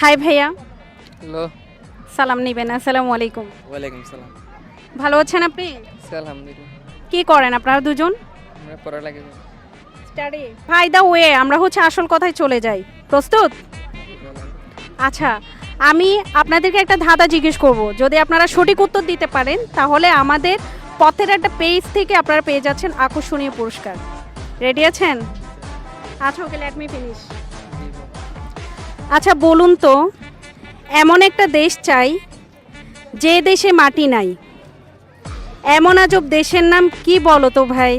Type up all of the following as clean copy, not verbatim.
High ভাইয়া, hello. সালাম নিবেন। আসসালামু আলাইকুম। ওয়ালাইকুম সালাম। ভালো আছেন আপনি? আলহামদুলিল্লাহ। কি করেন আপনারা দুজন? আমরা পড়ালেখা করি। স্টাডি। বাই দ্য ওয়ে, আমরা আসল কথায় চলে যাই। প্রস্তুত? আচ্ছা, আমি আপনাদেরকে একটা ধাঁধা জিজ্ঞেস করব। যদি আপনারা সঠিক উত্তর দিতে পারেন তাহলে আমাদের পথের একটা পেজ থেকে আপনারা পেয়ে যাচ্ছেন আকর্ষণীয় পুরস্কার। রেডি আছেন? আচ্ছা, ওকে, লেট মি ফিনিশ। আচ্ছা বলুন তো, এমন একটা দেশ চাই যে দেশে মাটি নাই। এমন আজব দেশের নাম কি বলো তো ভাই?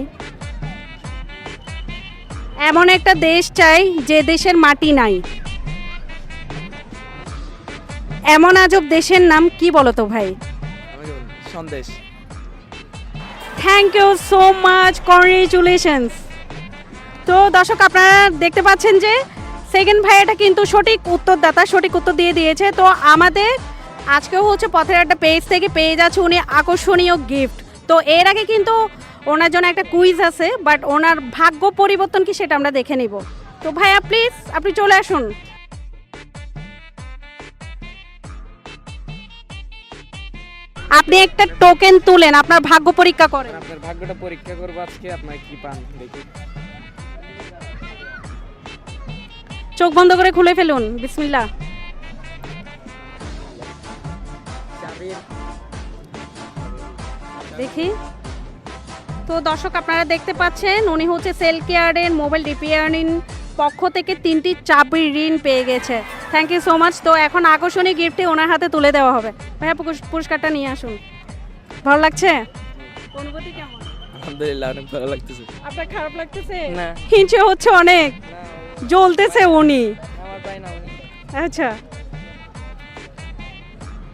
এমন একটা দেশ চাই যে দেশের মাটি নাই। এমন আজব দেশের নাম কি বলো তো ভাই? Sandesh. Thank you so much, congratulations. তো দর্শক, আপনারা দেখতে পাচ্ছেন যে সেকেন্ড ভাইয়াটা কিন্তু সঠিক উত্তরদাতা, সঠিক উত্তর দিয়ে দিয়েছে। তো আমাদের আজকেও পথের একটা পেজ থেকে পেয়ে যাচ্ছে উনি আকর্ষণীয় গিফট। তো এর আগে কিন্তু ওনার জন্য একটা কুইজ আছে, বাট ওনার ভাগ্য পরিবর্তন কি সেটা আমরা দেখে নিব। তো ভাইয়া প্লিজ আপনি চলে আসুন। আপনি একটা টোকেন তুলেন, আপনার ভাগ্য পরীক্ষা করেন। আপনার ভাগ্যটা পরীক্ষা করবো আজকে, আপনার কি পান দেখি। চোখ বন্ধ করে খুলে ফেলুন, বিসমিল্লাহ। দেখি। তো দর্শক, আপনারা দেখতে পাচ্ছেন উনি সেল কেয়ারের মোবাইল রিপেয়ারিং পক্ষ থেকে 3টি চাবির ঋণ পেয়ে গেছে। Thank you so much. তো এখন আকর্ষণীয় গিফটটি ওনার হাতে তুলে দেওয়া হবে। ভাইয়া পুরস্কারটা নিয়ে আসুন। ভালো লাগছে? অনুভূতি কেমন? আলহামদুলিল্লাহ, অনেক ভালো লাগতেছে। আপনার খারাপ লাগতেছে? না। হিংসে হচ্ছে অনেক, জ্বলতেছে উনি। আমার পাই না উনি। আচ্ছা,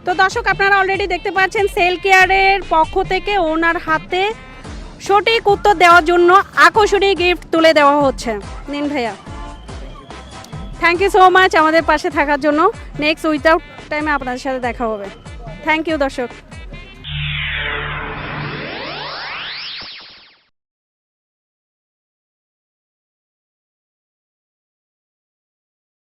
তো দর্শক আপনারা অলরেডি দেখতে পাচ্ছেন সেল কেয়ারের পক্ষ থেকে ওনার হাতে সঠিক উত্তর দেওয়ার জন্য আকর্ষণীয় গিফট তুলে দেওয়া হচ্ছে। নিন ভাইয়া। থ্যাংক ইউ সো মাচ আমাদের পাশে থাকার জন্য। নেক্সট উইদাউট টাইমে আপনাদের সাথে দেখা হবে। থ্যাংক ইউ দর্শক।